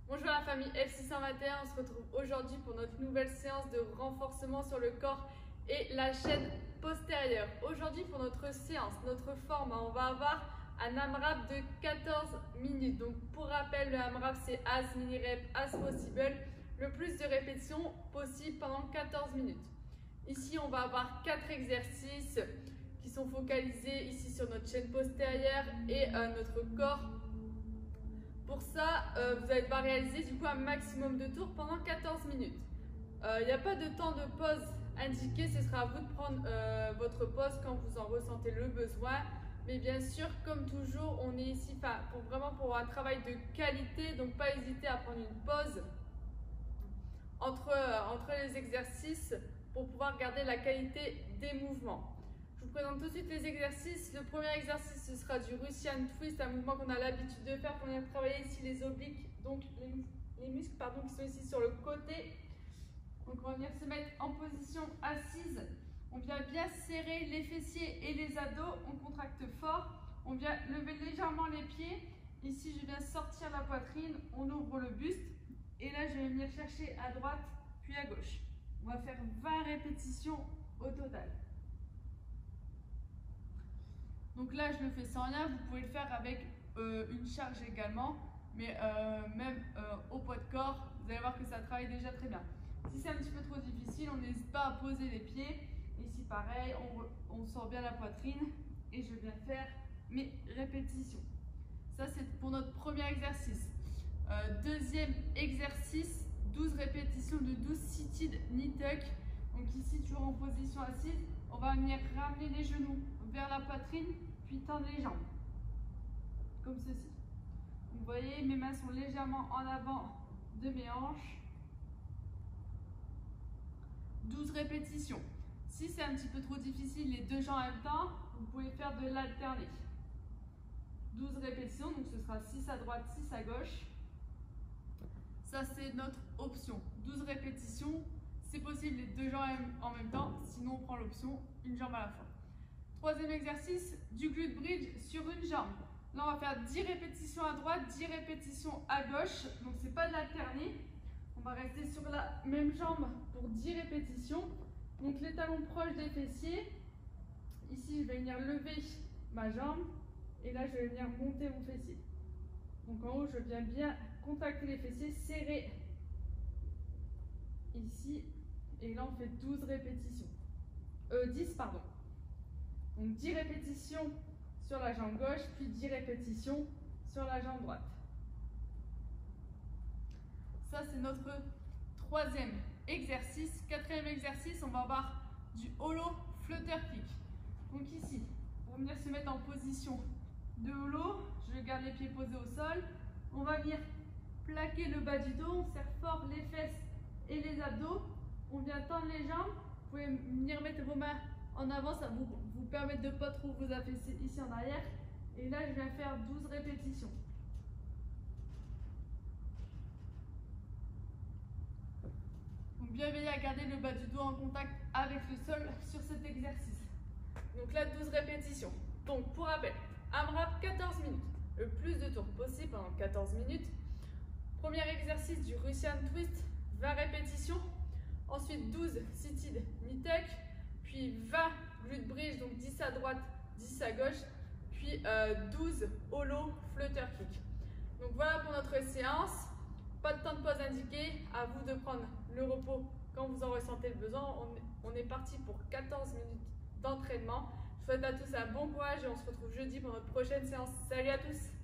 Bonjour la famille F621, on se retrouve aujourd'hui pour notre nouvelle séance de renforcement sur le corps et la chaîne postérieure. Aujourd'hui pour notre séance, notre format, on va avoir un AMRAP de 14 minutes. Donc pour rappel, le AMRAP c'est as mini rep as possible, le plus de répétitions possible pendant 14 minutes. Ici on va avoir 4 exercices qui sont focalisés ici sur notre chaîne postérieure et notre corps. Pour ça, vous allez devoir réaliser du coup un maximum de tours pendant 14 minutes. Il n'y a pas de temps de pause indiqué, ce sera à vous de prendre votre pause quand vous en ressentez le besoin. Mais bien sûr, comme toujours, on est ici pour un travail de qualité, donc pas hésiter à prendre une pause entre les exercices pour pouvoir garder la qualité des mouvements. Je vous présente tout de suite les exercices. Le premier exercice, ce sera du Russian Twist, un mouvement qu'on a l'habitude de faire pour venir travailler ici les obliques, donc les muscles qui sont ici sur le côté. Donc on va venir se mettre en position assise. On vient bien serrer les fessiers et les abdos, on contracte fort. On vient lever légèrement les pieds. Ici, je viens sortir la poitrine, on ouvre le buste. Et là, je vais venir chercher à droite puis à gauche. On va faire 20 répétitions au total. Donc là, je le fais sans rien. Vous pouvez le faire avec une charge également. Mais même au poids de corps, vous allez voir que ça travaille déjà très bien. Si c'est un petit peu trop difficile, on n'hésite pas à poser les pieds. Ici, pareil, on sort bien la poitrine. Et je viens faire mes répétitions. Ça, c'est pour notre premier exercice. Deuxième exercice, 12 répétitions de 12 seated knee tuck. Donc ici, toujours en position assise, on va venir ramener les genoux vers la poitrine, puis tendre les jambes, comme ceci. Vous voyez, mes mains sont légèrement en avant de mes hanches. 12 répétitions. Si c'est un petit peu trop difficile, les deux jambes en même temps, vous pouvez faire de l'alterner. 12 répétitions, donc ce sera 6 à droite, 6 à gauche. Ça, c'est notre option. 12 répétitions, c'est possible les deux jambes en même temps, sinon on prend l'option une jambe à la fois. Troisième exercice, du glute bridge sur une jambe. Là, on va faire 10 répétitions à droite, 10 répétitions à gauche. Donc, ce n'est pas de l'alterner. On va rester sur la même jambe pour 10 répétitions. Donc, les talons proches des fessiers. Ici, je vais venir lever ma jambe. Et là, je vais venir monter mon fessier. Donc, en haut, je viens bien contracter les fessiers, serrer ici. Et là, on fait 12 répétitions. 10, pardon. Donc 10 répétitions sur la jambe gauche, puis 10 répétitions sur la jambe droite. Ça, c'est notre troisième exercice. Quatrième exercice, on va avoir du hollow flutter kick. Donc ici, on va venir se mettre en position de hollow. Je garde les pieds posés au sol. On va venir plaquer le bas du dos. On serre fort les fesses et les abdos. On vient tendre les jambes. Vous pouvez venir mettre vos mains en avant, ça vous permet de ne pas trop vous affaisser ici en arrière. Et là, je viens faire 12 répétitions. Donc, bien veiller à garder le bas du dos en contact avec le sol sur cet exercice. Donc là, 12 répétitions. Donc, pour rappel, AMRAP 14 minutes. Le plus de tours possible pendant 14 minutes. Premier exercice du Russian Twist, 20 répétitions. Ensuite, 12 seated knee tuck. Puis 20 glute bridge, donc 10 à droite, 10 à gauche, puis 12 hollow flutter kick. Donc voilà pour notre séance. Pas de temps de pause indiqué, à vous de prendre le repos quand vous en ressentez le besoin. On est parti pour 14 minutes d'entraînement. Je souhaite à tous un bon courage et on se retrouve jeudi pour notre prochaine séance. Salut à tous!